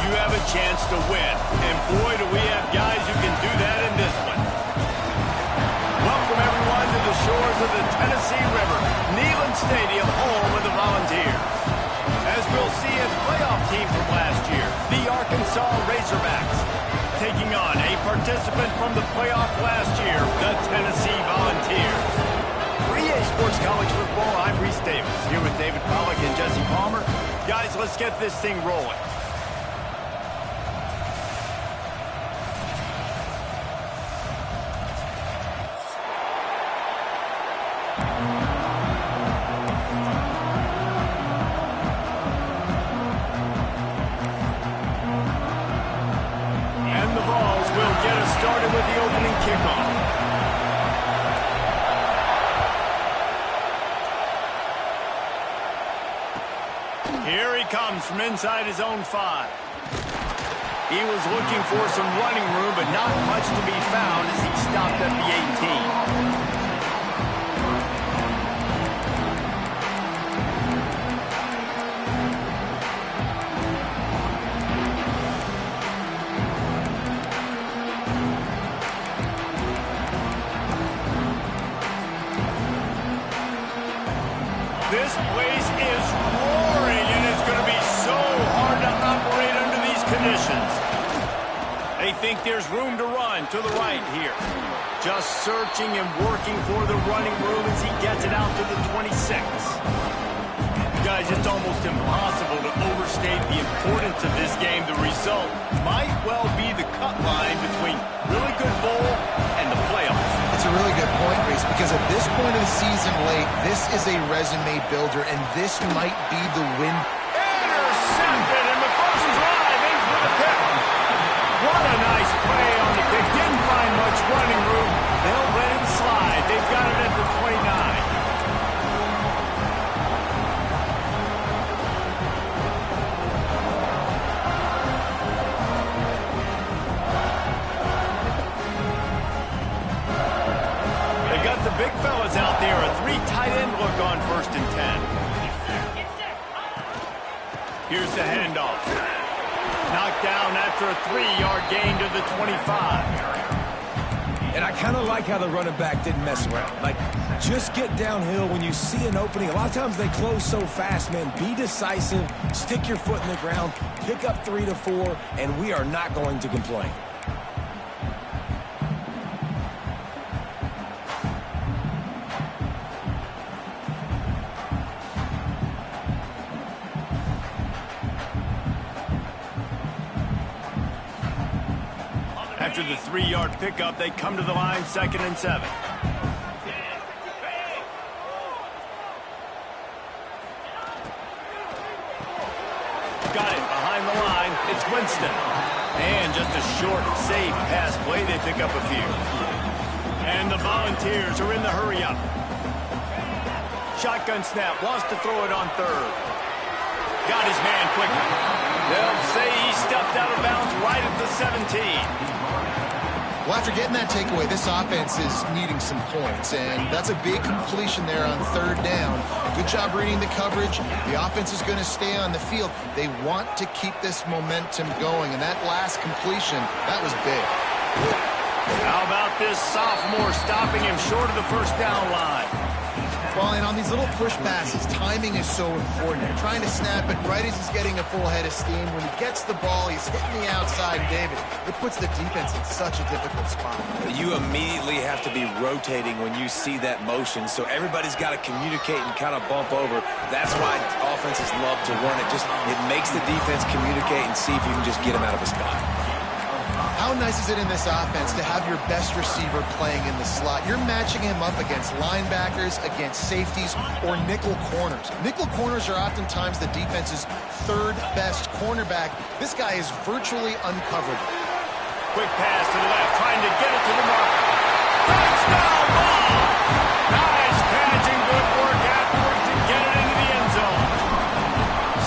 you have a chance to win. And boy, do we have guys who can do that in this one. Welcome, everyone, to the shores of the Tennessee River, Neyland Stadium, home of the Volunteers. As we'll see, a playoff team from last year, the Arkansas Razorbacks, taking on a participant from the playoff last year, the Tennessee Volunteers. For EA Sports College Football, I'm Reese Davis, here with David Pollack and Jesse Palmer. Guys, let's get this thing rolling. And the balls will get us started with the opening kickoff. Here he comes from inside his own 5. He was looking for some running room, but not much to be found as he stopped at the 18. This place is roaring, and it's going to be so hard to operate under these conditions. They think there's room to run to the right here. Just searching and working for the running room as he gets it out to the 26. Guys, it's almost impossible to overstate the importance of this game. The result might well be the cut line between really good bowl and the playoffs. It's a really good point, Reese, because at this point of the season late, this is a resume builder, and this might be the win. Intercepted, and the first drive ends with a pick. What a nice play on the pick. Didn't find much running room. They'll let it slide. They've got it at the 29. The big fellas out there, a 3 tight end look on 1st and 10. Here's the handoff. Knocked down after a 3-yard gain to the 25. And I kind of like how the running back didn't mess around. Like, just get downhill when you see an opening. A lot of times they close so fast, man. Be decisive, stick your foot in the ground, pick up 3 to 4, and we are not going to complain. After the 3-yard pickup, they come to the line 2nd and 7. Got it behind the line. It's Winston. And just a short, safe pass play. They pick up a few. And the Volunteers are in the hurry-up. Shotgun snap. Wants to throw it on 3rd. Got his man quickly. They'll say he stepped out of bounds right at the 17. Well, after getting that takeaway, this offense is needing some points, and that's a big completion there on 3rd down. Good job reading the coverage. The offense is going to stay on the field. They want to keep this momentum going, and that last completion, that was big. How about this sophomore stopping him short of the 1st down line? Well, and on these little push passes, timing is so important. They're trying to snap it right as he's getting a full head of steam. When he gets the ball, he's hitting the outside. David, it puts the defense in such a difficult spot. You immediately have to be rotating when you see that motion, so everybody's got to communicate and kind of bump over. That's why offenses love to run it. It makes the defense communicate and see if you can just get him out of a spot. How nice is it in this offense to have your best receiver playing in the slot? You're matching him up against linebackers, against safeties, or nickel corners. Nickel corners are oftentimes the defense's 3rd best cornerback. This guy is virtually uncoverable. Quick pass to the left, trying to get it to the mark. Touchdown ball! Nice catch and good work afterwards to get it into the end zone.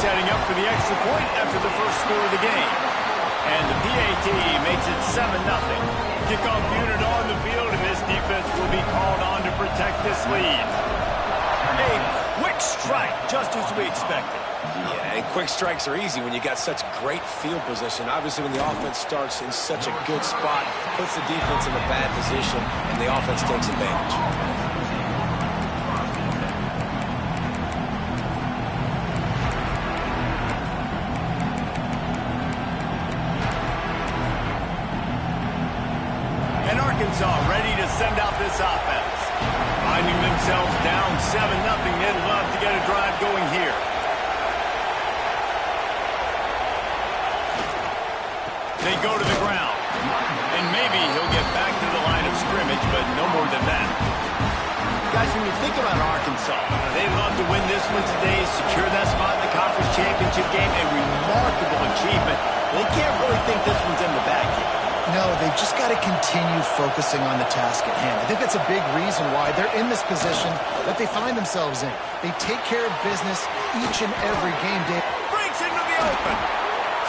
Setting up for the extra point after the first score of the game. And the PAT makes it 7-0. Kickoff unit on the field, and this defense will be called on to protect this lead. A quick quick strike, just as we expected. Yeah, and quick strikes are easy when you got such great field position. Obviously, when the offense starts in such a good spot, puts the defense in a bad position, and the offense takes advantage. And Arkansas ready to send out this offense. Finding themselves down 7-0, they'd love to get a drive going here. They go to the ground. And maybe he'll get back to the line of scrimmage, but no more than that. Guys, when you think about Arkansas, they'd love to win this one today, secure that spot in the conference championship game, a remarkable achievement. They can't really think this one's in the bag yet. No, they've just got to continue focusing on the task at hand. I think that's a big reason why they're in this position that they find themselves in. They take care of business each and every game day. Breaks into the open.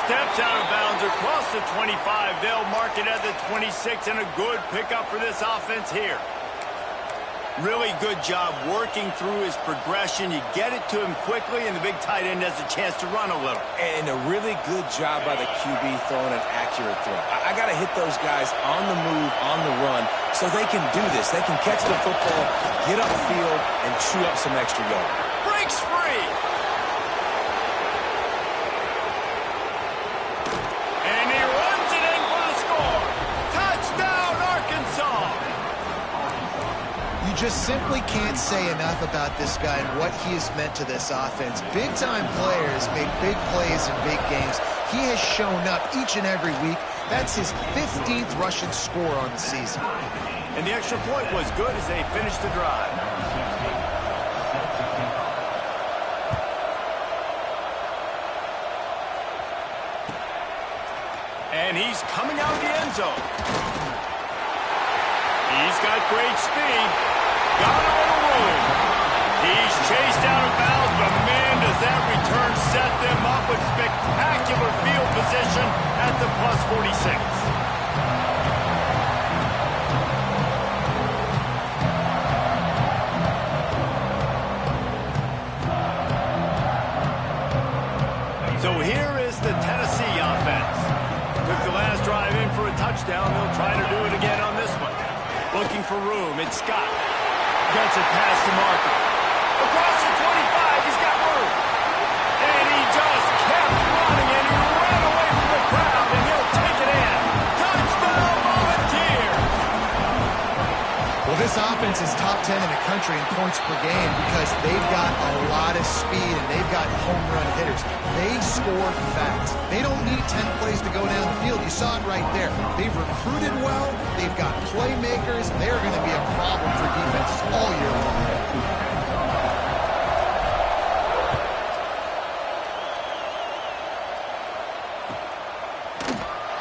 Steps out of bounds across the 25. They'll mark it at the 26, and a good pickup for this offense here. Really good job working through his progression. You get it to him quickly, and the big tight end has a chance to run a little. And a really good job by the QB throwing an accurate throw. I got to hit those guys on the move, on the run, so they can do this. They can catch the football, get upfield, and chew up some extra yard. Breaks free. And he runs it in for the score. Touchdown, Arkansas. You just simply can't say enough about this guy and what he has meant to this offense. Big-time players make big plays in big games. He has shown up each and every week. That's his 15th rushing score on the season. And the extra point was good as they finished the drive. And he's coming out of the end zone. He's got great speed. Got a little room. He's chased out of bounds, but man, does that return set them up with spectacular field position at the plus 46. So here is the Tennessee offense. Took the last drive in for a touchdown. They'll try to do it again on this one. Looking for room. It's Scott. Gets it past the marker. Across the 25, he's got room. And he just kept running, and he ran away from the crowd, and he'll take it in. Touchdown, Volunteer! Well, this offense is top 10 in the country in points per game because they've got a lot of speed and they've got home run hitters. They score fast. They don't need 10 plays to go down the field. You saw it right there. They've recruited well. They've got playmakers. They're going to be a problem for defenses all year long.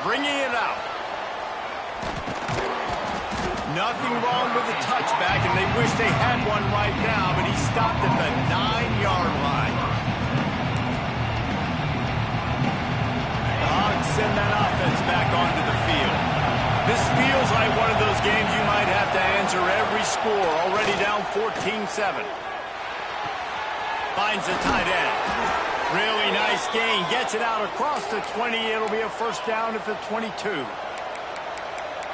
Bringing it out. Nothing wrong with the touchback, and they wish they had one right now, but he stopped at the 9-yard line. The Hogs send that offense back onto the field. This feels like one of those games you might have to answer every score, already down 14-7. Finds the tight end. Really nice gain. Gets it out across the 20. It'll be a first down at the 22.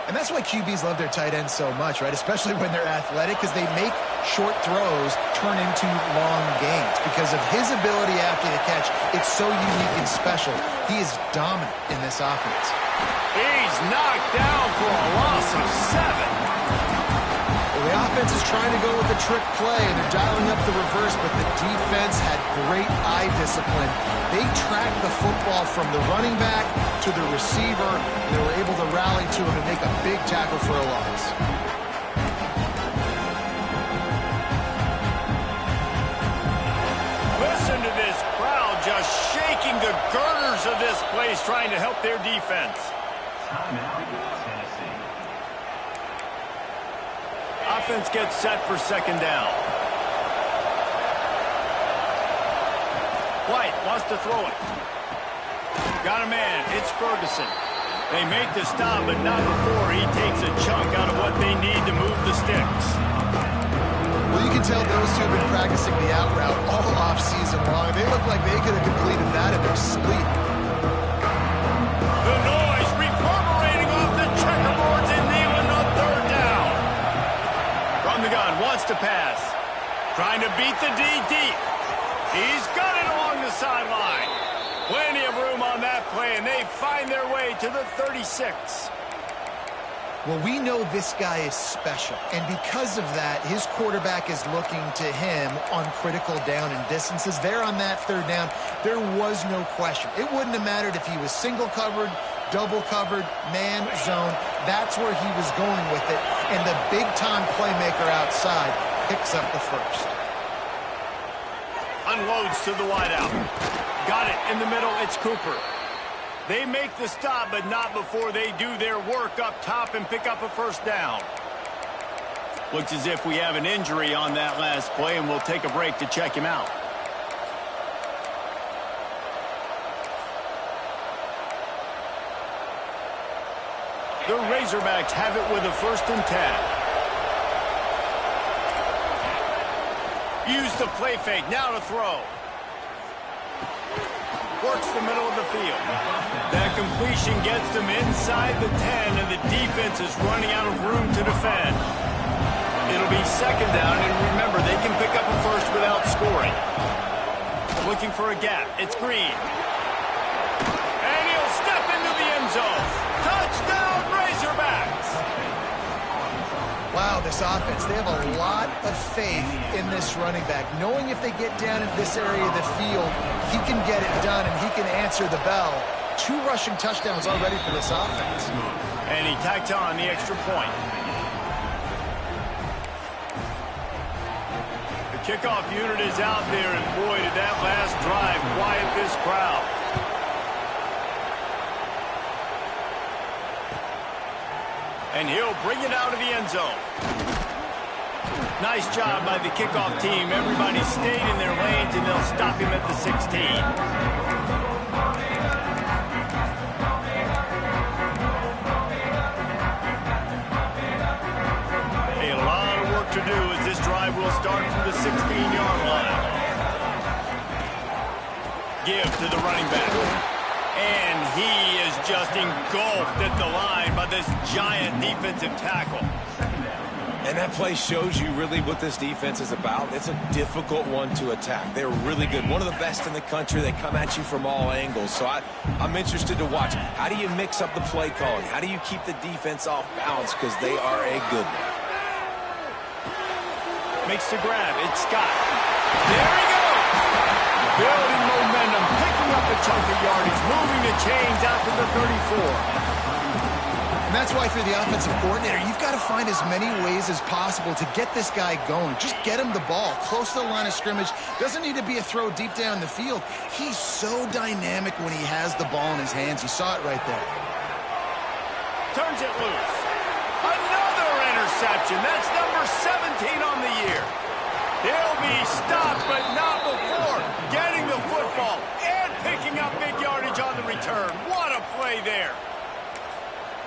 And that's why QBs love their tight ends so much, right? Especially when they're athletic, because they make short throws turn into long gains. Because of his ability after the catch, it's so unique and special. He is dominant in this offense. He's knocked down for a loss of 7. Well, the offense is trying to go with the trick play, and they're dialing up the reverse, but the defense had great eye discipline. They tracked the football from the running back to the receiver, and they were able to rally to him and make a big tackle for a loss. Listen to this crowd just shaking the girders of this place, trying to help their defense. Offense gets set for second down. White wants to throw it. Got a man. It's Ferguson. They make the stop, but not before he takes a chunk out of what they need to move the sticks. Well, you can tell those two have been practicing the out route all off season long. They look like they could have completed that in their sleep. The noise reverberating off the checkerboards in Neyland on third down. From the gun, wants to pass. Trying to beat the D deep. He's got it along the sideline. Plenty of room on that play, and they find their way to the 36. Well, we know this guy is special, and because of that, his quarterback is looking to him on critical down and distances. There on that third down, there was no question. It wouldn't have mattered if he was single covered, double covered, man, zone. That's where he was going with it, and the big-time playmaker outside picks up the first. Unloads to the wideout. Got it in the middle. It's Cooper. They make the stop, but not before they do their work up top and pick up a first down. Looks as if we have an injury on that last play, and we'll take a break to check him out. The Razorbacks have it with a 1st and 10. Use the play fake. Now to throw. Works the middle of the field. That completion gets them inside the 10, and the defense is running out of room to defend. It'll be 2nd down, and remember, they can pick up a first without scoring. Looking for a gap. It's Green. And he'll step into the end zone. Touchdown, Razorbacks! Wow, this offense, they have a lot of faith in this running back. Knowing if they get down in this area of the field, he can get it done and he can answer the bell. 2 rushing touchdowns already for this offense. And he tacked on the extra point. The kickoff unit is out there, and boy, did that last drive quiet this crowd. And he'll bring it out of the end zone. Nice job by the kickoff team. Everybody stayed in their lanes, and they'll stop him at the 16. A lot of work to do as this drive will start from the 16-yard line. Give to the running back. And he is just engulfed at the line by this giant defensive tackle. And that play shows you really what this defense is about. It's a difficult one to attack. They're really good. One of the best in the country. They come at you from all angles. So I'm interested to watch. How do you mix up the play calling? How do you keep the defense off balance? Because they are a good one. Makes the grab. It's Scott. There he goes. Building momentum, picking up a chunk of yardage, moving the chains out to the 34. And that's why, if you're the offensive coordinator, you've got to find as many ways as possible to get this guy going. Just get him the ball close to the line of scrimmage. Doesn't need to be a throw deep down the field. He's so dynamic when he has the ball in his hands. You saw it right there. Turns it loose. Another interception. That's number 17 on the year. He'll be stopped, but not before getting the football and picking up big yardage on the return. What a play there.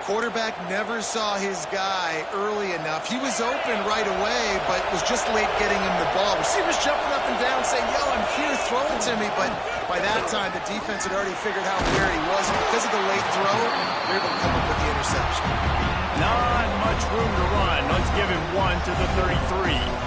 Quarterback never saw his guy early enough. He was open right away, but was just late getting him the ball. Receivers jumping up and down saying, yo, I'm here, throw it to me. But by that time, the defense had already figured out where he was. And because of the late throw, they're able to come up with the interception. Not much room to run. Let's give him 1 to the 33.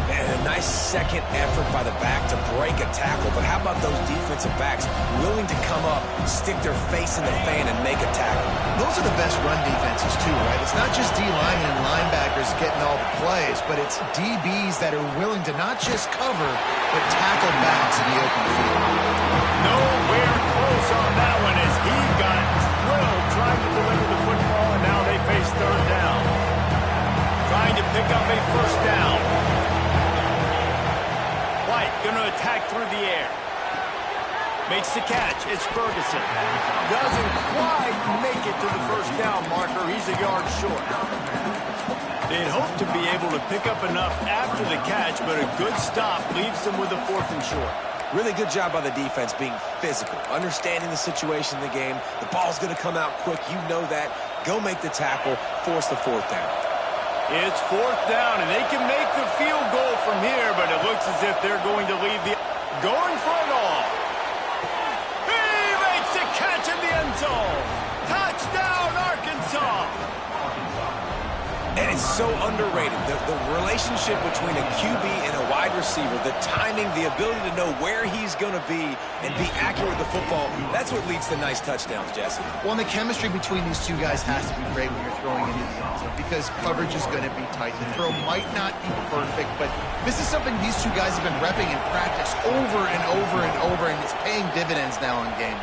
And a nice second effort by the back to break a tackle. But how about those defensive backs willing to come up, stick their face in the fan, and make a tackle? Those are the best run defenses, too, right? It's not just D-linemen and linebackers getting all the plays, but it's DBs that are willing to not just cover, but tackle backs in the open field. Nowhere close on that one as he got drilled trying to deliver the football, and now they face third down. Trying to pick up a first down. White going to attack through the air. Makes the catch. It's Ferguson. Doesn't quite make it to the first down marker. He's a yard short. They'd hope to be able to pick up enough after the catch, but a good stop leaves them with a 4th and short. Really good job by the defense being physical, understanding the situation in the game. The ball's going to come out quick. You know that. Go make the tackle, force the 4th down. It's 4th down, and they can make the field goal from here, but it looks as if they're going to leave the... Going for it all. He makes the catch in the end zone. Touchdown, Arkansas. And it's so underrated. The relationship between a QB and a wide receiver, the timing, the ability to know where he's going to be and be accurate with the football, that's what leads to nice touchdowns, Jesse. Well, and the chemistry between these two guys has to be great when you're throwing into the end zone because coverage is going to be tight. The throw might not be perfect, but this is something these two guys have been repping in practice over and over and over, and it's paying dividends now in game.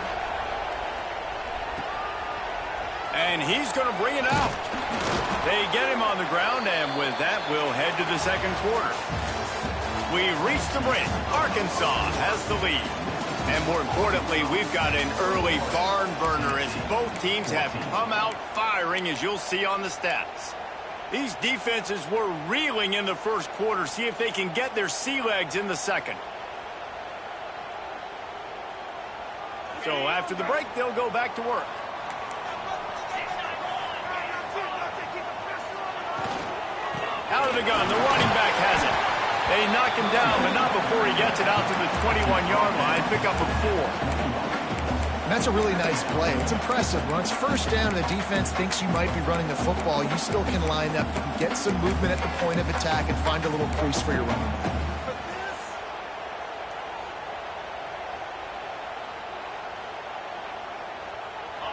And he's going to bring it out. They get him on the ground, and with that, we'll head to the second quarter. We've reached the break. Arkansas has the lead. And more importantly, we've got an early barn burner as both teams have come out firing, as you'll see on the stats. These defenses were reeling in the first quarter. See if they can get their sea legs in the second. So after the break, they'll go back to work. Out of the gun, the running back has it. They knock him down, but not before he gets it out to the 21-yard line. Pick up a 4. And that's a really nice play. It's impressive. When it's first down and the defense thinks you might be running the football, you still can line up, you can get some movement at the point of attack and find a little crease for your running back.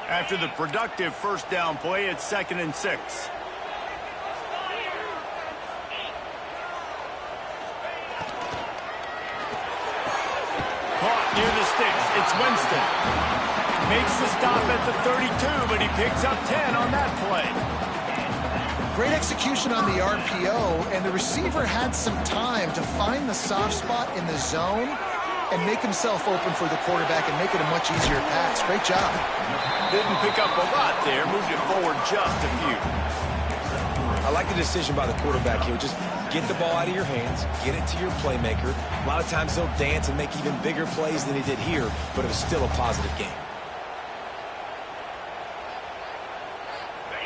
After the productive first down play, it's 2nd and 6. Near the sticks, it's Winston. Makes the stop at the 32, but he picks up 10 on that play. Great execution on the RPO, and the receiver had some time to find the soft spot in the zone and make himself open for the quarterback and make it a much easier pass. Great job. Didn't pick up a lot there, moved it forward just a few. I like the decision by the quarterback here. Just get the ball out of your hands, get it to your playmaker. A lot of times they'll dance and make even bigger plays than he did here, but it was still a positive game.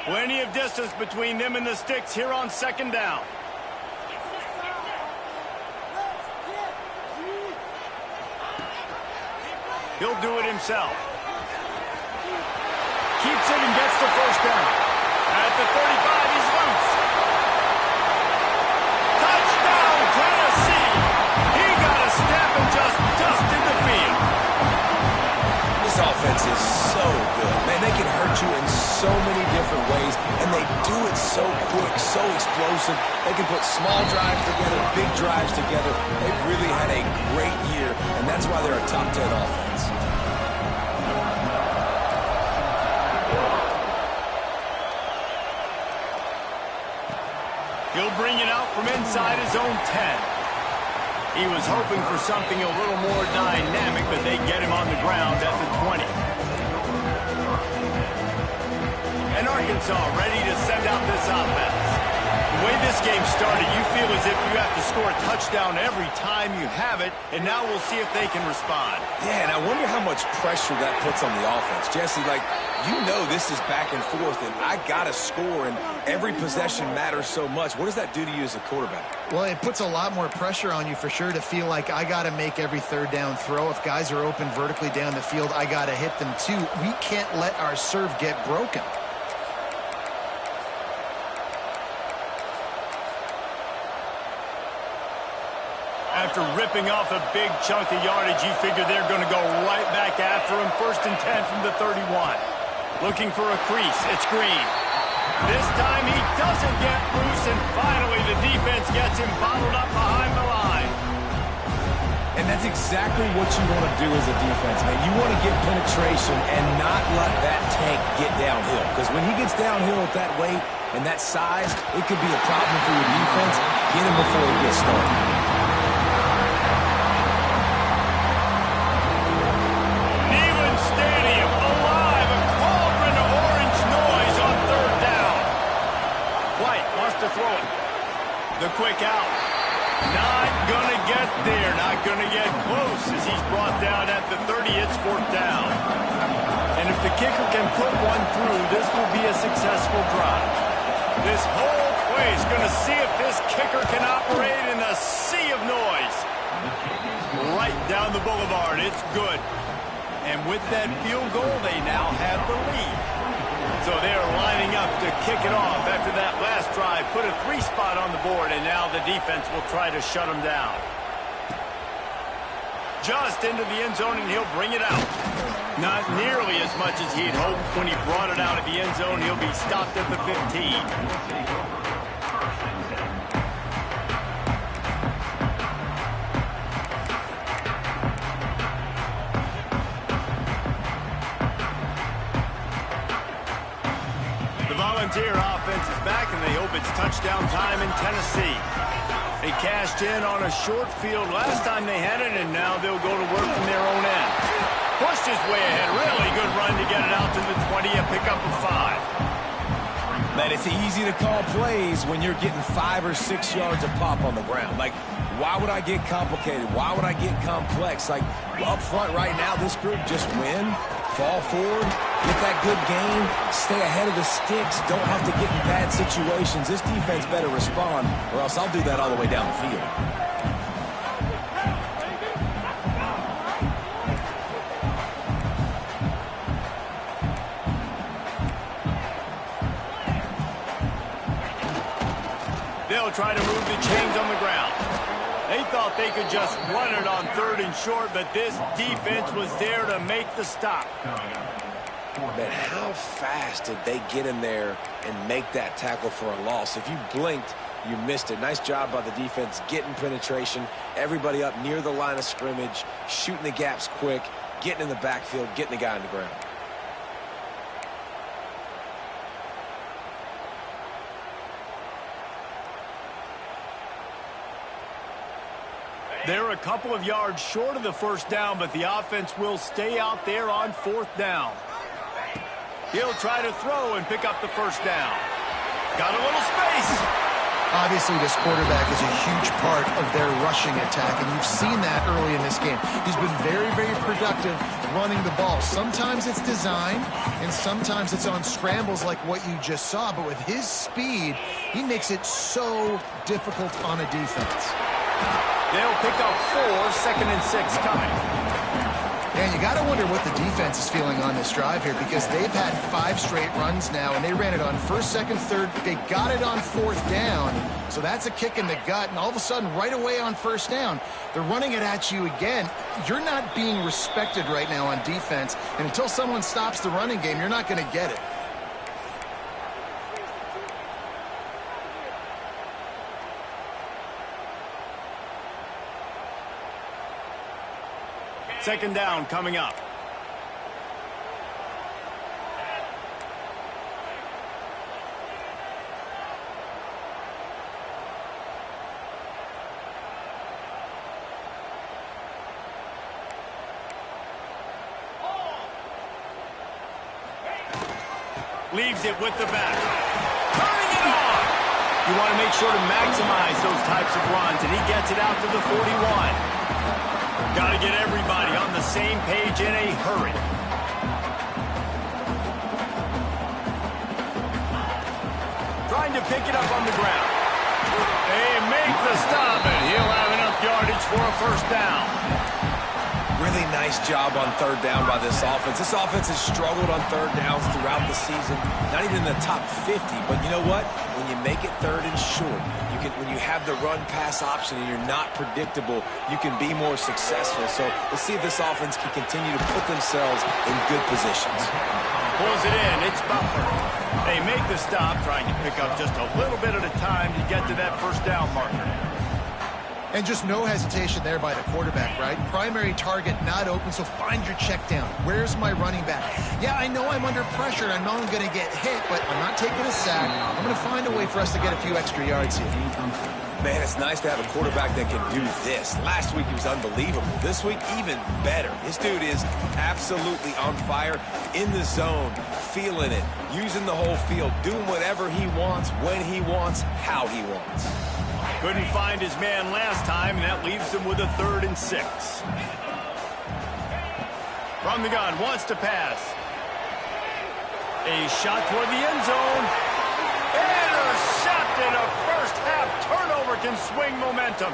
Plenty of distance between them and the sticks here on 2nd down. He'll do it himself. Keeps it and gets the first down. At the 35, he's loose. Touchdown, Tennessee! He got a step and just dusted the field. This offense is so good. Man, they can hurt you in so many different ways, and they do it so quick, so explosive. They can put small drives together, big drives together. They've really had a great year, and that's why they're a top 10 offense. He'll bring it out from inside his own 10. He was hoping for something a little more dynamic, but they get him on the ground at the 20. And Arkansas ready to send out this offense. The way this game started, you feel as if you have to score a touchdown every time you have it, and now we'll see if they can respond. Yeah, and I wonder how much pressure that puts on the offense. Jesse, you know this is back and forth, and I got to score, and every possession matters so much. What does that do to you as a quarterback? Well, it puts a lot more pressure on you for sure to feel like I got to make every third down throw. If guys are open vertically down the field, I got to hit them too. We can't let our serve get broken. After ripping off a big chunk of yardage, you figure they're going to go right back after him. 1st and 10 from the 31. Looking for a crease. It's Green. This time he doesn't get loose, and finally the defense gets him bottled up behind the line. And that's exactly what you want to do as a defense, man. You want to get penetration and not let that tank get downhill. Because when he gets downhill at that weight and that size, it could be a problem for your defense. Get him before he gets started. Throw it. The quick out. Not going to get there. Not going to get close as he's brought down at the 30. It's 4th down. And if the kicker can put one through, this will be a successful drive. This whole Boy, he's going to see if this kicker can operate in the sea of noise. Right down the boulevard. It's good. And with that field goal, they now have the lead. So they're lining up to kick it off after that last drive. Put a 3 spot on the board, and now the defense will try to shut them down. Just into the end zone, and he'll bring it out. Not nearly as much as he'd hoped. When he brought it out of the end zone, he'll be stopped at the 15. Volunteer offense is back, and they hope it's touchdown time in Tennessee. They cashed in on a short field last time they had it, and now they'll go to work from their own end. Pushed his way ahead. Really good run to get it out to the 20 and pick up a 5. Man, it's easy to call plays when you're getting 5 or 6 yards of pop on the ground. Like, why would I get complicated? Why would I get complex? Like, up front right now, this group just win, fall forward, get that good game, stay ahead of the sticks, don't have to get in bad situations. This defense better respond, or else I'll do that all the way down the field. They'll try to move the chains on the ground. They thought they could just run it on 3rd and short, but this defense was there to make the stop. Man, how fast did they get in there and make that tackle for a loss? If you blinked, you missed it. Nice job by the defense getting penetration. Everybody up near the line of scrimmage, shooting the gaps quick, getting in the backfield, getting the guy on the ground. They're a couple of yards short of the first down, but the offense will stay out there on 4th down. He'll try to throw and pick up the first down. Got a little space. Obviously, this quarterback is a huge part of their rushing attack, and you've seen that early in this game. He's been very, very productive running the ball. Sometimes it's design, and sometimes it's on scrambles like what you just saw. But with his speed, he makes it so difficult on a defense. They'll pick up 4, 2nd and 6 coming. And you got to wonder what the defense is feeling on this drive here, because they've had 5 straight runs now, and they ran it on 1st, 2nd, 3rd. They got it on 4th down, so that's a kick in the gut. And all of a sudden, right away on 1st down, they're running it at you again. You're not being respected right now on defense, and until someone stops the running game, you're not going to get it. Second down coming up. Leaves it with the back. Turning it on! You want to make sure to maximize those types of runs, and he gets it out to the 41. Got to get everybody on the same page in a hurry. Trying to pick it up on the ground. They make the stop, and he'll have enough yardage for a first down. Really nice job on 3rd down by this offense. This offense has struggled on 3rd downs throughout the season. Not even in the top 50, but you know what? When you make it 3rd and short, when you have the run-pass option and you're not predictable, you can be more successful. So let's see if this offense can continue to put themselves in good positions. Pulls it in. It's Butler. They make the stop, trying to pick up just a little bit at a time to get to that first down marker. And just no hesitation there by the quarterback, right? Primary target not open, so find your check down. Where's my running back? Yeah, I know I'm under pressure, and I know I'm going to get hit, but I'm not taking a sack. I'm going to find a way for us to get a few extra yards here. Man, it's nice to have a quarterback that can do this. Last week, he was unbelievable. This week, even better. This dude is absolutely on fire, in the zone, feeling it, using the whole field, doing whatever he wants, when he wants, how he wants. Couldn't find his man last time, and that leaves him with a 3rd and 6. From the gun, wants to pass. A shot toward the end zone. Intercepted can swing momentum.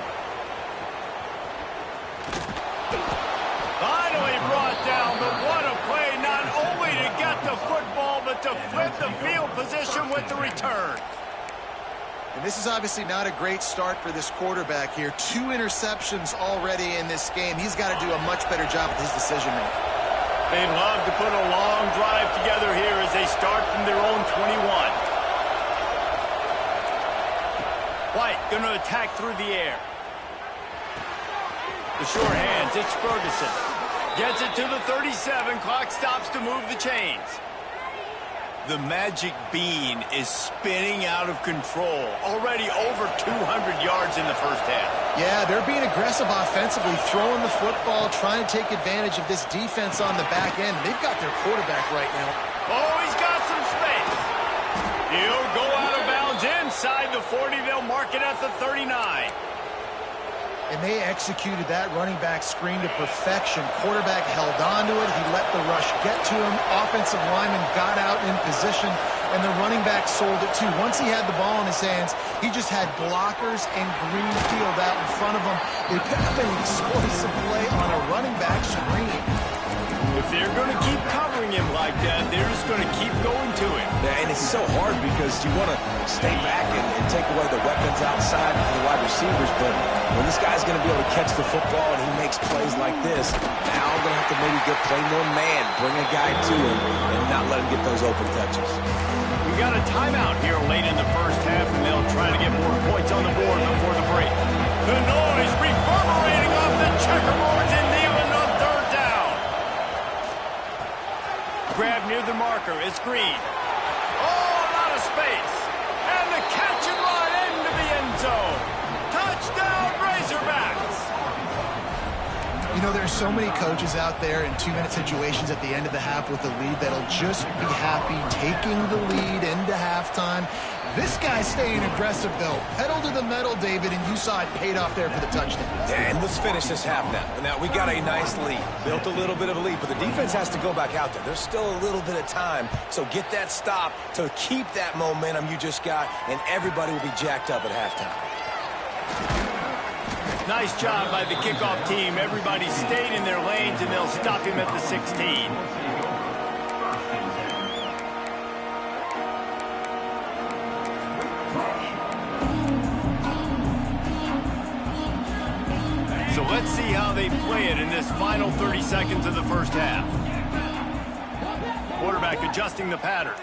Finally brought down, but what a play, not only to get the football, but to flip the field position with the return. And this is obviously not a great start for this quarterback here. 2 interceptions already in this game. He's got to do a much better job with his decision-making. They'd love to put a long drive together here as they start from their own 21. White going to attack through the air. The sure hands, it's Ferguson. Gets it to the 37. Clock stops to move the chains. The magic bean is spinning out of control. Already over 200 yards in the first half. Yeah, they're being aggressive offensively, throwing the football, trying to take advantage of this defense on the back end. They've got their quarterback right now. Oh, he's got some space. He'll go out of bounds inside the 40. They'll mark it at the 39. And they executed that running back screen to perfection. Quarterback held on to it. He let the rush get to him. Offensive lineman got out in position, and the running back sold it too. Once he had the ball in his hands, he just had blockers and green field out in front of him. They picked up an explosive play on a running back screen. If they're going to keep covering him like that, they're just going to keep going to him. Yeah, and it's so hard because you want to stay back and take away the weapons outside for the wide receivers, but when this guy's going to be able to catch the football and he makes plays like this, now I'm going to have to maybe play more man, bring a guy to him, and not let him get those open touches. We got a timeout here late in the first half, and they'll try to get more points on the board before the break. The noise reverberating off the checkerboards in Neyland on third down. Grab near the marker. It's Green. Oh, a lot of space. And the catch and run into the end zone. Touchdown, Razorbacks. You know, there's so many coaches out there in 2-minute situations at the end of the half with the lead that'll just be happy taking the lead into halftime. This guy's staying aggressive, though. Pedal to the metal, David, and you saw it paid off there for the touchdown. And let's finish this half now. Now, we got a nice lead. Built a little bit of a lead, but the defense has to go back out there. There's still a little bit of time, so get that stop to keep that momentum you just got, and everybody will be jacked up at halftime. Nice job by the kickoff team. Everybody stayed in their lanes, and they'll stop him at the 16. So let's see how they play it in this final 30 seconds of the first half. Quarterback adjusting the pattern.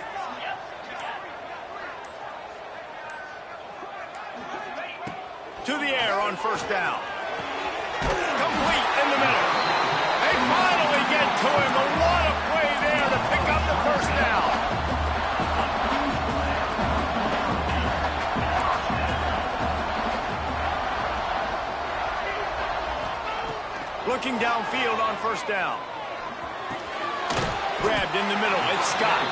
To the air on first down. Complete in the middle. They finally get to him, but what a play there to pick up the first down. Looking downfield on first down. Grabbed in the middle. It's Scott.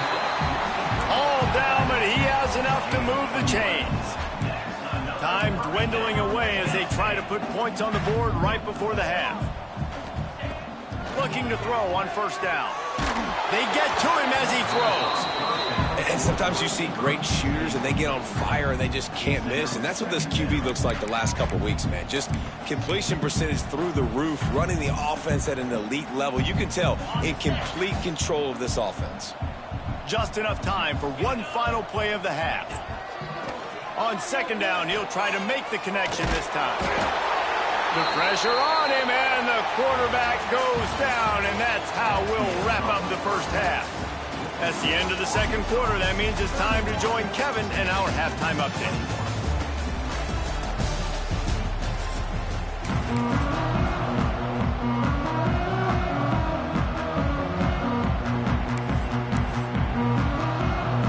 All down, but he has enough to move the chains. Time dwindling away as they try to put points on the board right before the half. Looking to throw on first down. They get to him as he throws. And sometimes you see great shooters and they get on fire and they just can't miss. And that's what this QB looks like the last couple weeks, man. Just completion percentage through the roof, running the offense at an elite level. You can tell in complete control of this offense. Just enough time for one final play of the half. On second down, he'll try to make the connection this time. The pressure on him, and the quarterback goes down, and that's how we'll wrap up the first half. That's the end of the second quarter. That means it's time to join Kevin in our halftime update.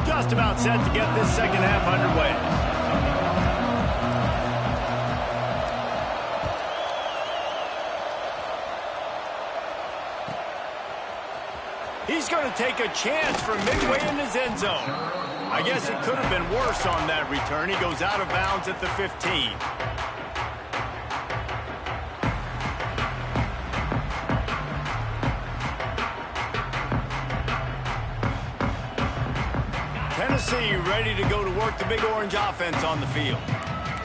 Just about set to get this second half underway. He's going to take a chance from midway in his end zone. I guess it could have been worse on that return. He goes out of bounds at the 15. Tennessee ready to go to work the Big Orange offense on the field.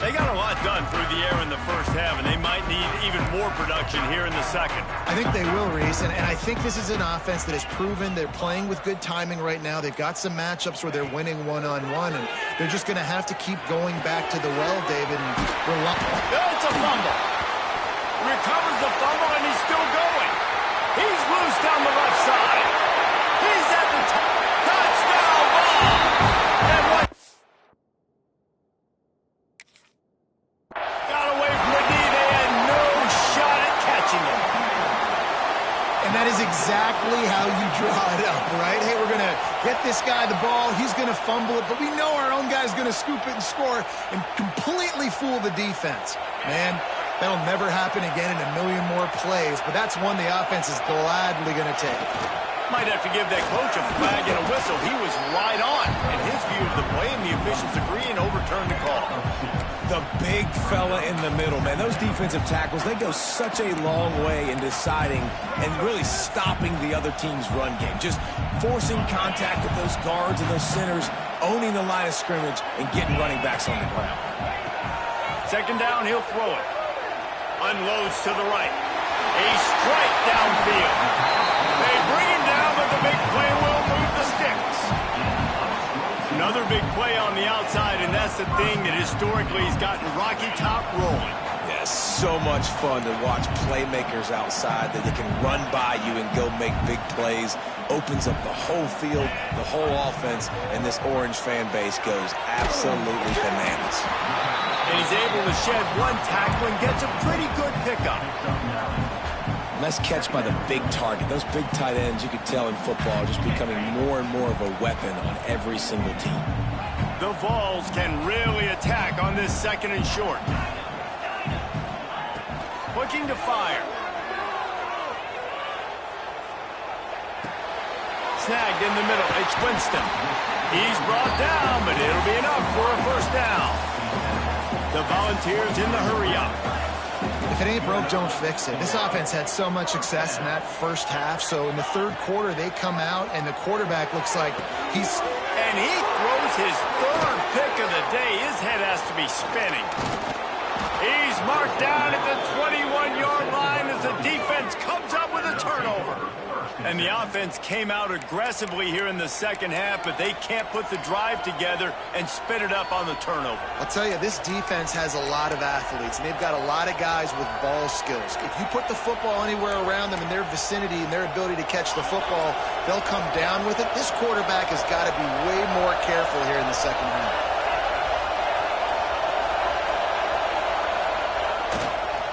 They got a lot done through the air in the first half, and they might need even more production here in the second. I think they will, Reese, and I think this is an offense that has proven they're playing with good timing right now. They've got some matchups where they're winning one-on-one, and they're just going to have to keep going back to the well, David. And it's a fumble. Recovers the fumble, and he's still going. He's loose down the left side. He's at the top. Touchdown ball! And what? Got away from the knee. They had no shot at catching him. And that is exactly how you draw it up, right? Hey, we're going to get this guy the ball. He's going to fumble it, but we know our own guy's going to scoop it and score and completely fool the defense. Man, that'll never happen again in a million more plays, but that's one the offense is gladly going to take. Might have to give that coach a flag and a whistle. He was right on in his view of the play, and the officials agree and overturn the call. The big fella in the middle, man. Those defensive tackles, they go such a long way in deciding and really stopping the other team's run game. Just forcing contact with those guards and those centers, owning the line of scrimmage, and getting running backs on the ground. Second down, he'll throw it. Unloads to the right. A strike downfield. They bring him down, but the big play will move the sticks. Another big play on the outside, and that's the thing that historically has gotten Rocky Top rolling. Yeah, so much fun to watch playmakers outside that they can run by you and go make big plays. Opens up the whole field, the whole offense, and this Orange fan base goes absolutely bananas. And he's able to shed one tackle and gets a pretty good pickup. Nice catch by the big target. Those big tight ends, you could tell in football, are just becoming more and more of a weapon on every single team. The Vols can really attack on this second and short. Looking to fire. Snagged in the middle. It's Winston. He's brought down, but it'll be enough for a first down. The Volunteers in the hurry-up. If it ain't broke, don't fix it. This offense had so much success in that first half, so in the third quarter, they come out, and the quarterback looks like he's... And he throws his third pick of the day. His head has to be spinning. He's marked down at the 21-yard line as the defense comes up with a turnover. And the offense came out aggressively here in the second half, but they can't put the drive together and spin it up on the turnover. I'll tell you, this defense has a lot of athletes, and they've got a lot of guys with ball skills. If you put the football anywhere around them in their vicinity and their ability to catch the football, they'll come down with it. This quarterback has got to be way more careful here in the second half.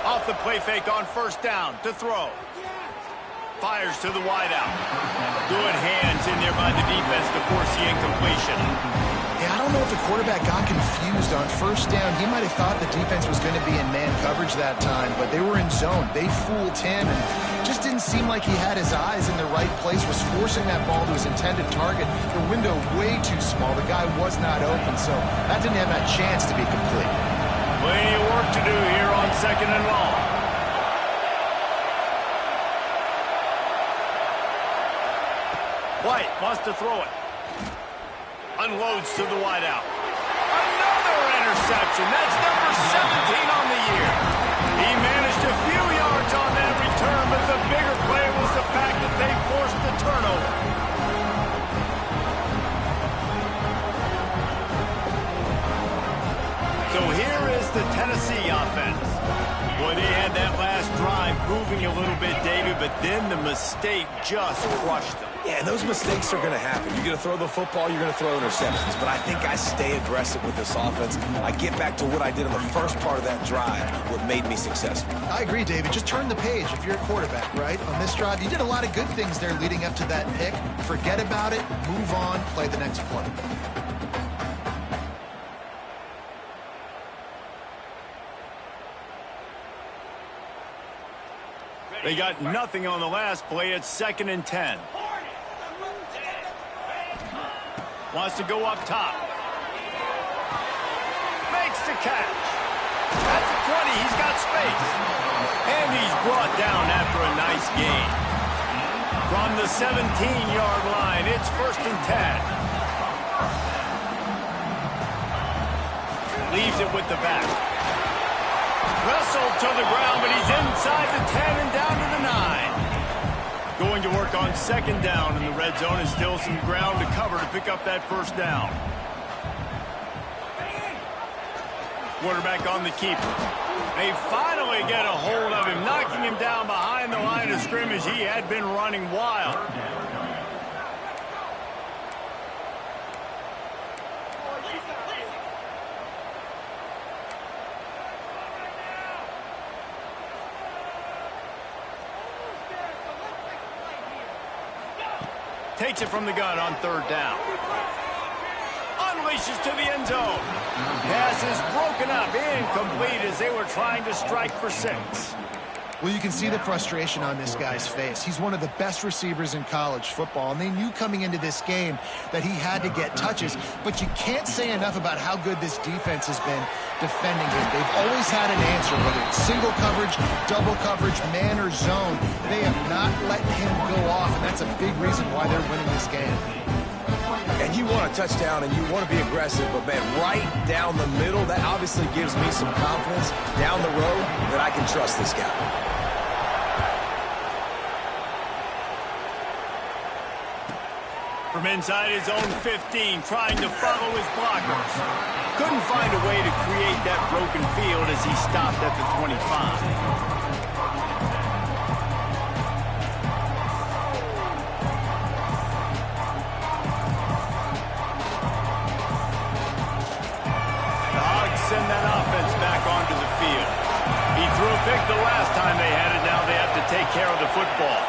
Off the play fake on first down to throw. Fires to the wideout. Good hands in there by the defense to force the incompletion. Yeah, I don't know if the quarterback got confused on first down. He might have thought the defense was going to be in man coverage that time, but they were in zone. They fooled him, and just didn't seem like he had his eyes in the right place, was forcing that ball to his intended target. The window way too small. The guy was not open, so that didn't have that chance to be complete. Plenty of work to do here on second and long. White wants to throw it. Unloads to the wideout. Another interception. That's number 17 on the year. He managed a few yards on that return, but the bigger play was the fact that they forced the turnover. So here is the Tennessee offense. Boy, they had that last drive moving a little bit, David, but then the mistake just crushed them. Yeah, those mistakes are going to happen. You're going to throw the football, you're going to throw interceptions. But I think I stay aggressive with this offense. I get back to what I did in the first part of that drive, what made me successful. I agree, David. Just turn the page if you're a quarterback, right? On this drive, you did a lot of good things there leading up to that pick. Forget about it, move on, play the next play. They got nothing on the last play. It's 2nd and 10. Wants to go up top. Makes the catch. At the 20, he's got space. And he's brought down after a nice gain. From the 17-yard line, it's 1st and 10. Leaves it with the back. Wrestled to the ground, but he's inside the 10 and down to the 9. Going to work on second down in the red zone, and still some ground to cover to pick up that first down. Quarterback on the keeper. They finally get a hold of him, knocking him down behind the line of scrimmage. He had been running wild. Takes it from the gun on third down. Unleashes to the end zone. Pass is broken up, incomplete as they were trying to strike for 6. Well, you can see the frustration on this guy's face. He's one of the best receivers in college football, and they knew coming into this game that he had to get touches, but you can't say enough about how good this defense has been defending him. They've always had an answer, whether it's single coverage, double coverage, man or zone. They have not let him go off, and that's a big reason why they're winning this game. And you want a touchdown and you want to be aggressive, but man, right down the middle, that obviously gives me some confidence down the road that I can trust this guy. From inside his own 15, trying to follow his blockers. Couldn't find a way to create that broken field as he stopped at the 25. Send that offense back onto the field. He threw a pick the last time they had it. Now they have to take care of the football.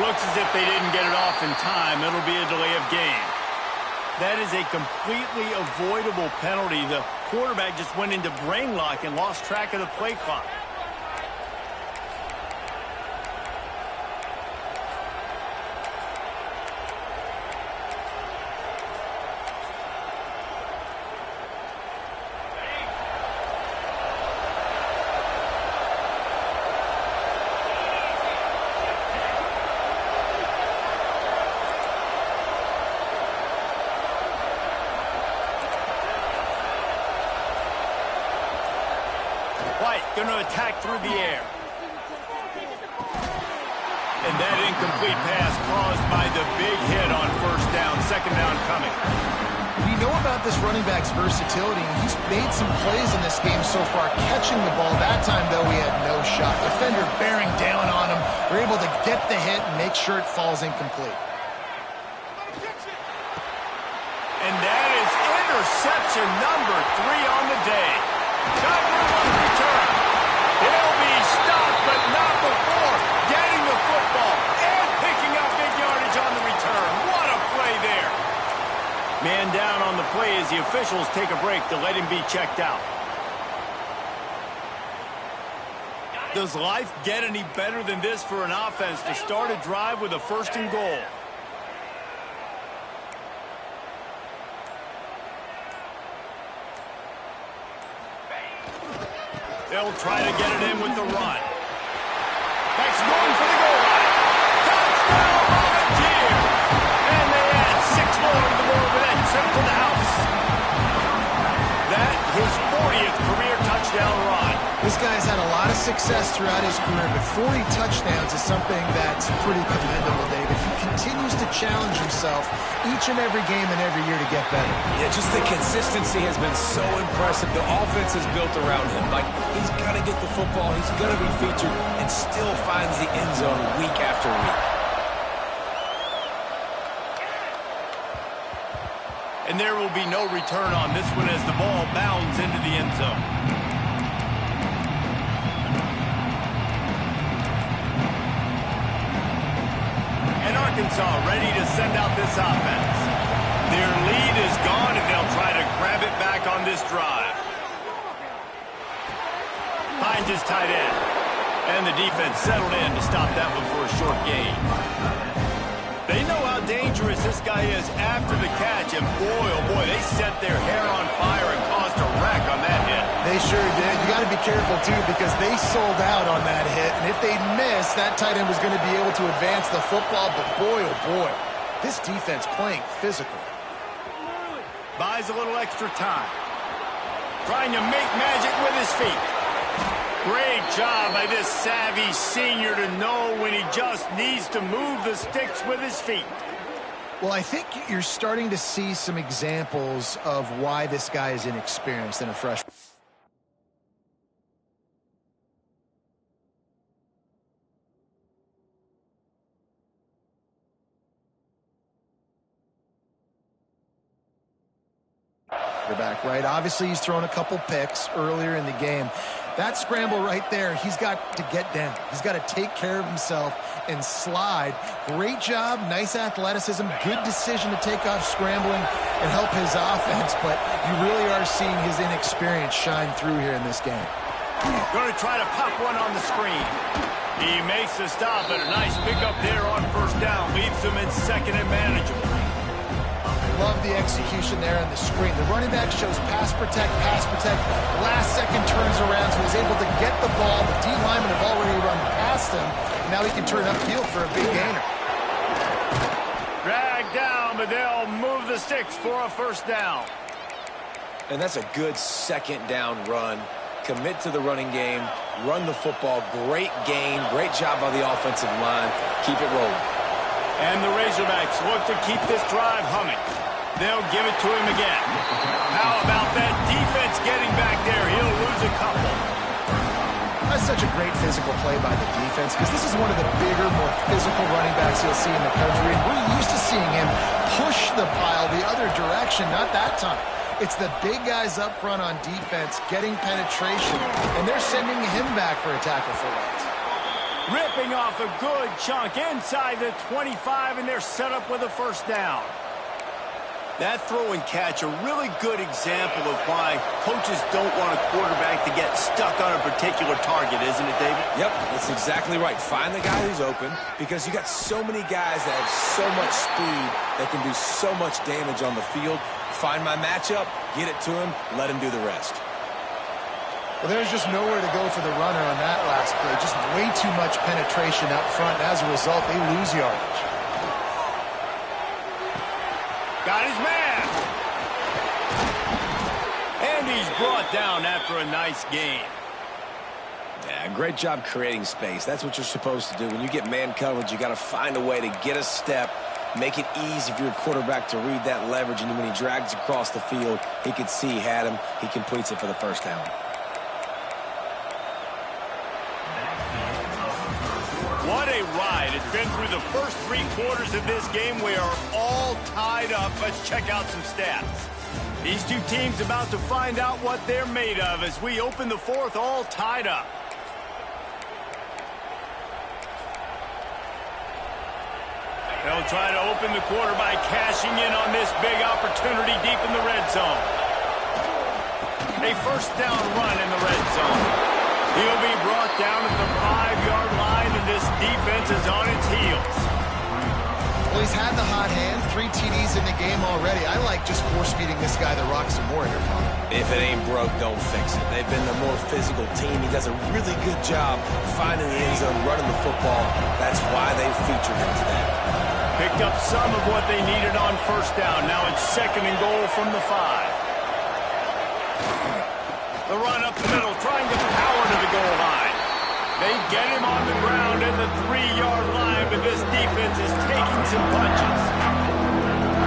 Looks as if they didn't get it off in time. It'll be a delay of game. That is a completely avoidable penalty. The quarterback just went into brain lock and lost track of the play clock. Going to attack through the air. And that incomplete pass caused by the big hit on first down. Second down coming. We know about this running back's versatility, and he's made some plays in this game so far, catching the ball. That time, though, he had no shot. Defender bearing down on him. They're able to get the hit and make sure it falls incomplete. And that is interception number 3 on the day. Got room on the return. He'll be stopped, but not before getting the football and picking up big yardage on the return. What a play there. Man down on the play as the officials take a break to let him be checked out. Does life get any better than this for an offense to start a drive with a 1st and goal? They'll try to get it in with the run. That's going for the goal line. Touchdown, Volunteers! And they add 6 more to the board with that trip to the house. That his 40th career touchdown run. This guy's had a lot of success throughout his career, but 40 touchdowns is something that's pretty commendable, David. He continues to challenge himself each and every game and every year to get better. Yeah, just the consistency has been so impressive. The offense is built around him. Like, he's going to get the football, he's going to be featured, and still finds the end zone week after week. And there will be no return on this one as the ball bounds into the end zone. And Arkansas ready to send out this offense. Their lead is gone, and they'll try to grab it back on this drive. Finds his tight end. And the defense settled in to stop that one for a short gain. They know how dangerous this guy is after the catch, and boy, oh boy, they set their hair on fire and caused a wreck on that hit. They sure did. You got to be careful, too, because they sold out on that hit, and if they'd missed, that tight end was going to be able to advance the football, but boy, oh boy, this defense playing physical. Buys a little extra time. Trying to make magic with his feet. Great job by this savvy senior to know when he just needs to move the sticks with his feet. Well, I think you're starting to see some examples of why this guy is inexperienced in a freshman. Back, right? Obviously, he's thrown a couple picks earlier in the game. That scramble right there, he's got to get down. He's got to take care of himself and slide. Great job, nice athleticism, good decision to take off scrambling and help his offense, but you really are seeing his inexperience shine through here in this game. Going to try to pop one on the screen. He makes the stop, and a nice pickup there on first down. Leaves him in second and manageable. Love the execution there on the screen. The running back shows pass protect. Last second turns around, so he's able to get the ball. The D linemen have already run past him. Now he can turn upfield for a big gainer. Dragged down, but they'll move the sticks for a first down. And that's a good second down run. Commit to the running game, run the football. Great gain, great job by the offensive line. Keep it rolling. And the Razorbacks look to keep this drive humming. They'll give it to him again. How about that defense getting back there? He'll lose a couple. That's such a great physical play by the defense because this is one of the bigger, more physical running backs you'll see in the country. And we're used to seeing him push the pile the other direction, not that time. It's the big guys up front on defense getting penetration, and they're sending him back for a tackle for loss. Ripping off a good chunk inside the 25, and they're set up with a first down. That throw and catch, a really good example of why coaches don't want a quarterback to get stuck on a particular target, isn't it, David? Yep, that's exactly right. Find the guy who's open because you got so many guys that have so much speed that can do so much damage on the field. Find my matchup, get it to him, let him do the rest. Well, there's just nowhere to go for the runner on that last play. Just way too much penetration up front, and as a result, they lose yardage. Got his man. And he's brought down after a nice gain. Yeah, great job creating space. That's what you're supposed to do. When you get man coverage, you got to find a way to get a step, make it easy for your quarterback to read that leverage, and when he drags across the field, he can see he had him. He completes it for the first down. What a ride. It's been through the first 3 quarters of this game. We are all tied up. Let's check out some stats. These two teams about to find out what they're made of as we open the fourth, all tied up. They'll try to open the quarter by cashing in on this big opportunity deep in the red zone. A first down run in the red zone. He'll be brought down at the 5-yard line, and this defense is on its heels. Well, he's had the hot hand, 3 TDs in the game already. I like just force-feeding this guy the rock some more here, Paul. If it ain't broke, don't fix it. They've been the more physical team. He does a really good job finding the end zone, running the football. That's why they've featured him today. Picked up some of what they needed on first down. Now it's second and goal from the 5. The run up the middle, trying to power to the goal line. They get him on the ground at the 3-yard line, but this defense is taking some punches.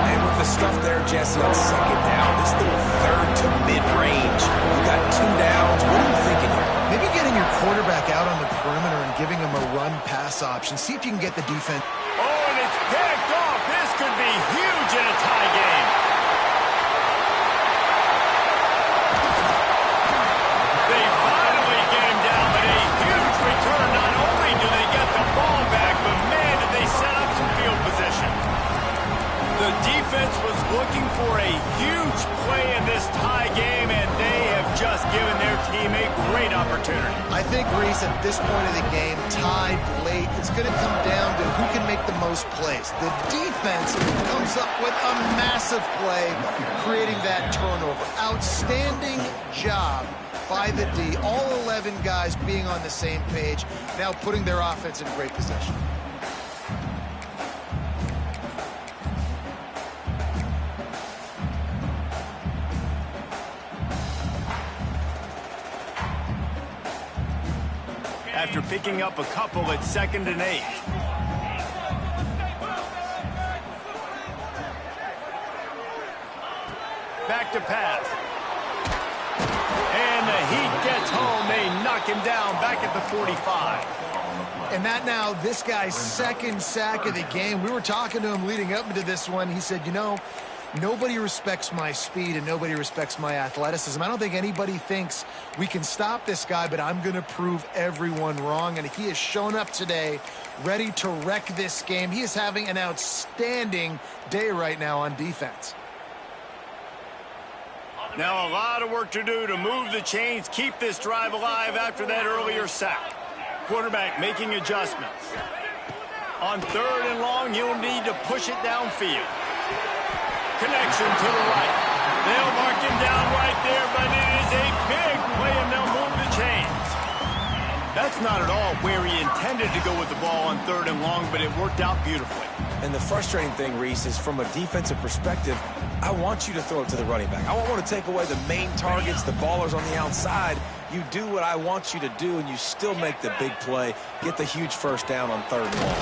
And with the stuff there, Jesse, on second down, this little third to mid-range, you got 2 downs. What are you thinking here? Maybe getting your quarterback out on the perimeter and giving him a run-pass option. See if you can get the defense. Oh, and it's picked off. This could be huge in a tie game. They finally get him down, but a huge return. Not only do they get the ball back, but man, did they set up some field position. The defense was looking for a huge play in this tie game, and they have just given their team a great opportunity. I think, Reese, at this point of the game, tied late, it's going to come down to who can make the most plays. The defense comes up with a massive play, creating that turnover. Outstanding job by the D. All 11 guys being on the same page, now putting their offense in great position. after picking up a couple at 2nd and 8. Back to pass. And the heat gets home. They knock him down back at the 45. And that now, this guy's 2nd sack of the game. We were talking to him leading up into this one. He said, you know, nobody respects my speed and nobody respects my athleticism. I don't think anybody thinks we can stop this guy, but I'm going to prove everyone wrong. And he has shown up today ready to wreck this game. He is having an outstanding day right now on defense. Now a lot of work to do to move the chains, keep this drive alive after that earlier sack. Quarterback making adjustments. On 3rd and long, he'll need to push it downfield. Connection to the right. They'll mark him down right there, but it is a big play, and they'll move the chains. That's not at all where he intended to go with the ball on 3rd and long, but it worked out beautifully. And the frustrating thing, Reese, is from a defensive perspective, I want you to throw it to the running back. I don't want to take away the main targets, the ballers on the outside. You do what I want you to do, and you still make the big play, get the huge first down on 3rd and long.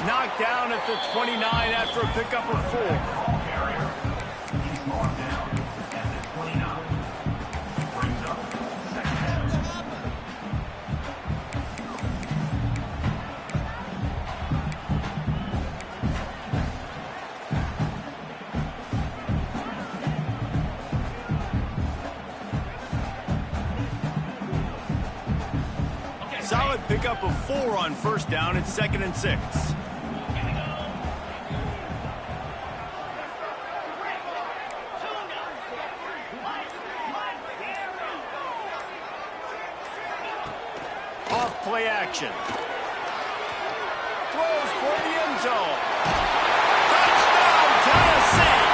Knocked down at the 29 after a pickup of 4. Solid pickup of 4 on 1st down. It's 2nd and 6. Off play action. Throws for the end zone. Touchdown, Tennessee!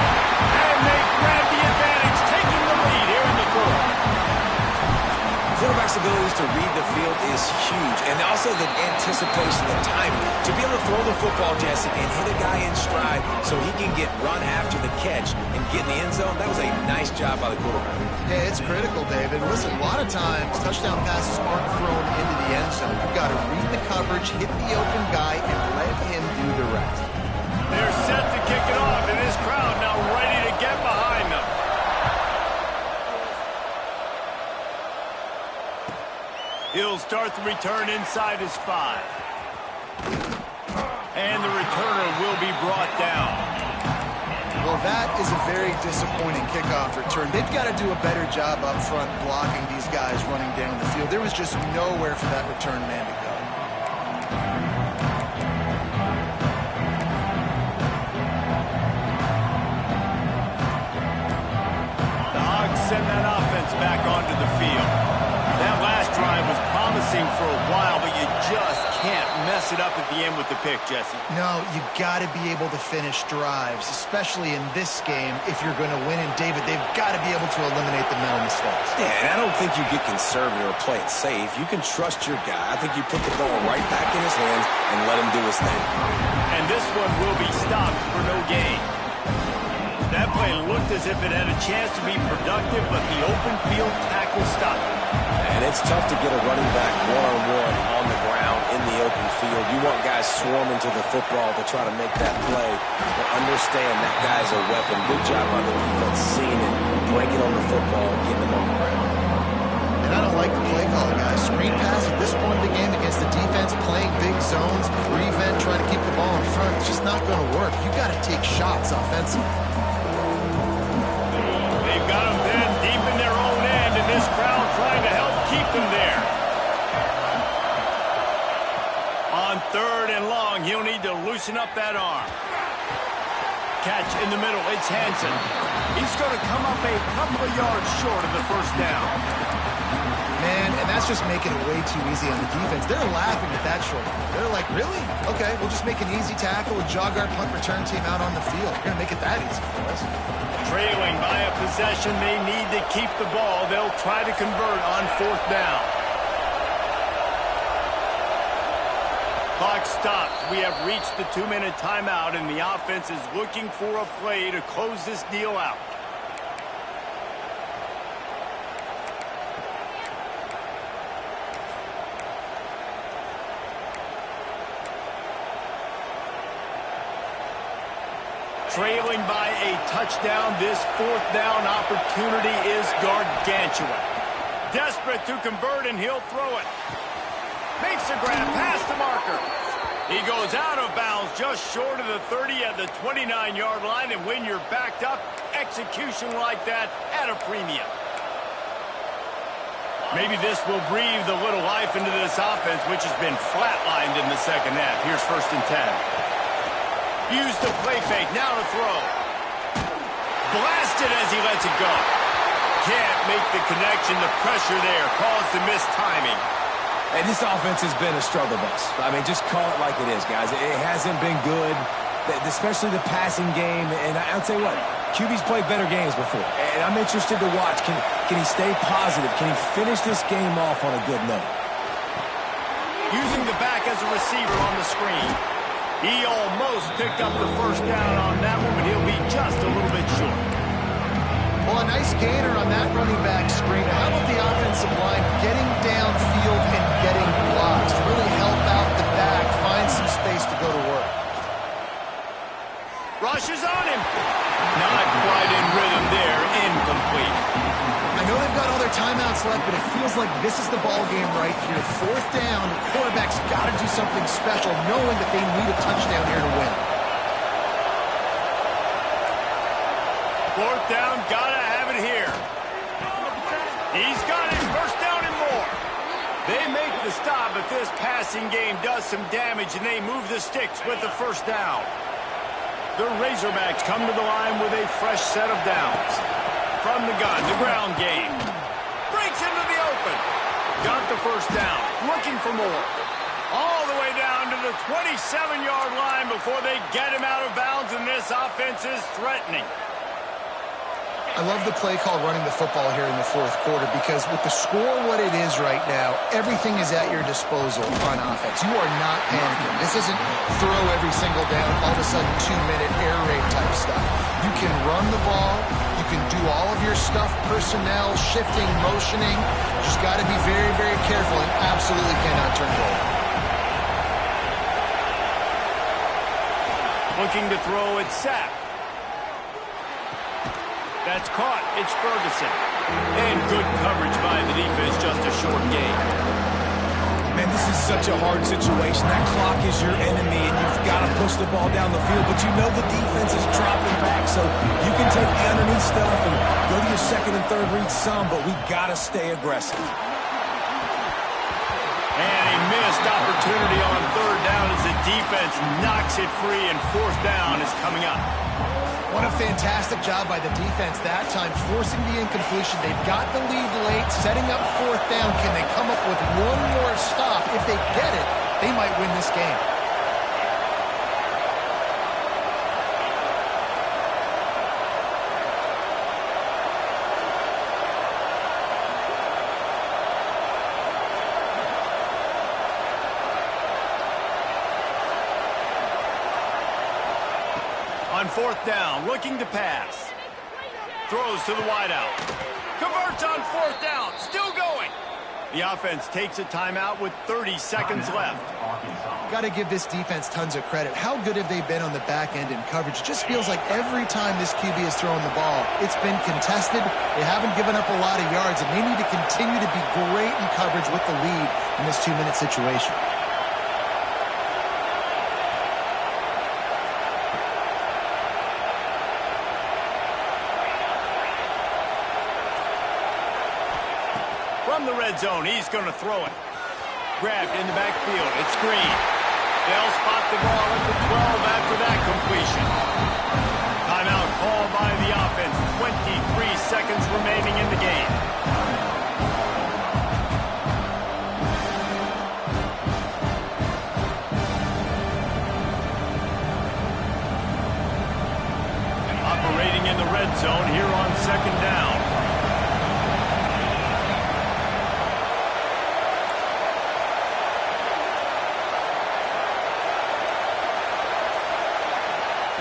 And they grab the advantage, taking the lead here in the 4th. Quarterback's abilities to read the field is huge, and also the anticipation, the timing. To be able to throw the football, Jesse, and hit a guy in stride so he can get run after the catch and get in the end zone, that was a nice job by the quarterback. Yeah, it's critical, David. Listen, a lot of times, touchdown passes aren't thrown into the end zone. You've got to read the coverage, hit the open guy, and let him do the rest. They're set to kick it off, and this crowd now ready to get behind them. He'll start the return inside his 5. And the returner will be brought down. Well, that is a very disappointing kickoff return. They've got to do a better job up front blocking these guys running down the field. There was just nowhere for that return man to go. The Hogs send that offense back onto the field. That last drive was promising for a while, but you just can't mess it up at the end with the pick, Jesse. No, you got to be able to finish drives, especially in this game if you're going to win. And, David, they've got to be able to eliminate the mental mistakes. Yeah, and I don't think you get conservative or play it safe. You can trust your guy. I think you put the ball right back in his hands and let him do his thing. And this one will be stopped for no gain. That play looked as if it had a chance to be productive, but the open field tackle stopped it. And it's tough to get a running back one-on-one on the ground in the open field. You want guys swarming to the football to try to make that play. But understand that guy's a weapon. Good job on the defense seeing it, breaking on the football, getting him on the ground. And I don't like the play call, guys. Screen pass at this point in the game against the defense, playing big zones, prevent, trying to keep the ball in front. It's just not going to work. You got to take shots offensively. They've got them then deep in their own end, and this crowd trying to help keep them there. On 3rd and long, he'll need to loosen up that arm. Catch in the middle, it's Hansen. He's going to come up a couple of yards short of the 1st down. Man, and that's just making it way too easy on the defense. They're laughing at that short. They're like, really? Okay, we'll just make an easy tackle and jog our punt return team out on the field. We're going to make it that easy for us. Trailing by a possession, they need to keep the ball. They'll try to convert on 4th down. Clock stops. We have reached the 2-minute timeout, and the offense is looking for a play to close this deal out. Trailing by a touchdown, this fourth down opportunity is gargantuan. Desperate to convert, and he'll throw it. Makes a grab past the marker. He goes out of bounds just short of the 30 at the 29-yard line, and when you're backed up, execution like that at a premium. Maybe this will breathe a little life into this offense, which has been flatlined in the second half. Here's 1st and 10. Use the play fake, now to throw. Blasted as he lets it go. Can't make the connection, the pressure there caused the missed timing. And this offense has been a struggle bus. I mean, just call it like it is, guys. It hasn't been good, especially the passing game. And I'll tell you what, QB's played better games before. And I'm interested to watch. Can he stay positive? Can he finish this game off on a good note? Using the back as a receiver on the screen. He almost picked up the first down on that one, but he'll be just a little bit short. Well, a nice gainer on that running back screen. How about the offensive line getting downfield and getting blocks to really help out the back, find some space to go to work? Rushes on him. Not quite in rhythm there. Incomplete. I know they've got all their timeouts left, but it feels like this is the ball game right here. 4th down, the quarterback's got to do something special, knowing that they need a touchdown here to win. 4th down, gotta have it here. He's got it, 1st down and more. They make the stop, but this passing game does some damage, and they move the sticks with the 1st down. The Razorbacks come to the line with a fresh set of downs. From the gun, the ground game. Breaks into the open. Got the 1st down, looking for more. All the way down to the 27-yard line before they get him out of bounds, and this offense is threatening. I love the play call running the football here in the 4th quarter because with the score what it is right now, everything is at your disposal on offense. You are not panicking. This isn't throw every single down, all of a sudden 2-minute air raid type stuff. You can run the ball. You can do all of your stuff, personnel, shifting, motioning. Just got to be very, very careful and absolutely cannot turn it over. Looking to throw it, Sapp. That's caught. It's Ferguson. And good coverage by the defense, just a short gain. Man, this is such a hard situation. That clock is your enemy, and you've got to push the ball down the field, but you know the defense is dropping back, so you can take the underneath stuff and go to your 2nd and 3rd read some, but we got to stay aggressive. And a missed opportunity on 3rd down as the defense knocks it free, and 4th down is coming up. What a fantastic job by the defense that time, forcing the incompletion. They've got the lead late, setting up 4th down. Can they come up with one more stop? If they get it, they might win this game. On 4th down, looking to pass. Throws to the wideout. Converts on 4th down, still going. The offense takes a timeout with 30 seconds left. Got to give this defense tons of credit. How good have they been on the back end in coverage? It just feels like every time this QB is throwing the ball, it's been contested. They haven't given up a lot of yards, and they need to continue to be great in coverage with the lead in this 2-minute situation. From the red zone, he's going to throw it. Grabbed in the backfield. It's Green. They'll spot the ball at the 12 after that completion. Timeout called by the offense. 23 seconds remaining in the game. Operating in the red zone here on 2nd down.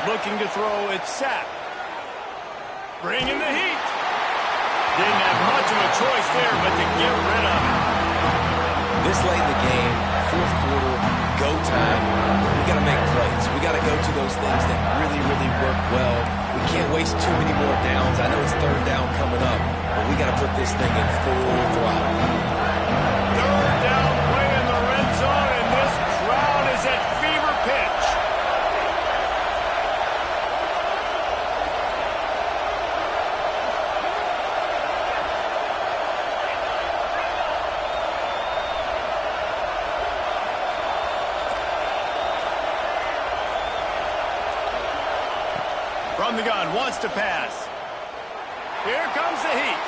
Looking to throw, it's Sapp. Bringing the heat. Didn't have much of a choice there, but to get rid of it. This late in the game, 4th quarter, go time. We got to make plays. We got to go to those things that really, really work well. We can't waste too many more downs. I know it's third down coming up, but we got to put this thing in full throttle. Third down play in the red zone, and this crowd is at fever pitch. From the gun, wants to pass. Here comes the heat.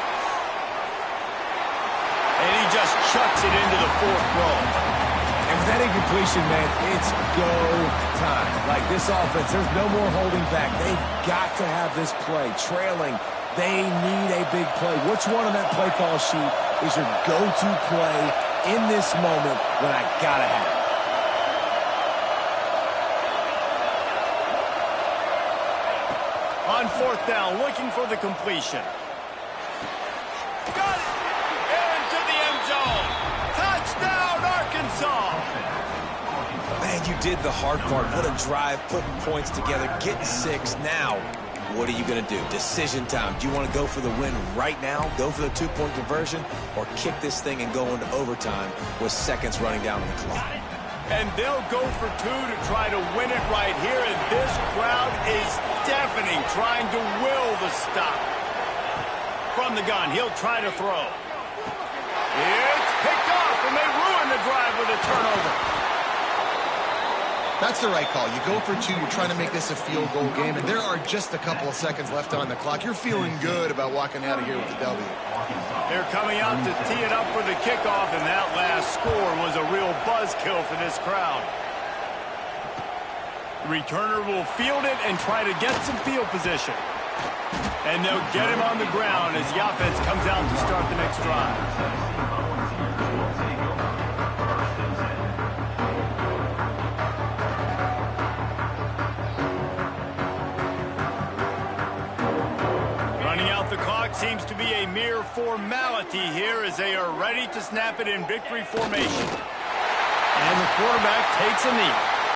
And he just chucks it into the fourth row. And with that incompletion, man, it's go time. Like this offense, there's no more holding back. They've got to have this play. Trailing, they need a big play. Which one on that play call sheet is your go-to play in this moment when I got to have it? On fourth down, looking for the completion. Got it! Into the end zone. Touchdown, Arkansas! Man, you did the hard part. What a drive, putting points together, getting 6. Now, what are you going to do? Decision time. Do you want to go for the win right now, go for the 2-point conversion, or kick this thing and go into overtime with seconds running down on the clock? And they'll go for 2 to try to win it right here, and this crowd is deafening, trying to will the stop. From the gun, he'll try to throw. It's picked off, and they ruin the drive with a turnover. That's the right call. You go for 2. You're trying to make this a field goal game, and there are just a couple of seconds left on the clock. You're feeling good about walking out of here with the W. They're coming out to tee it up for the kickoff, and that last score was a real buzzkill for this crowd. The returner will field it and try to get some field position. And they'll get him on the ground as the offense comes out to start the next drive. Running out the clock seems to be a mere formality here as they are ready to snap it in victory formation. And the quarterback takes a knee.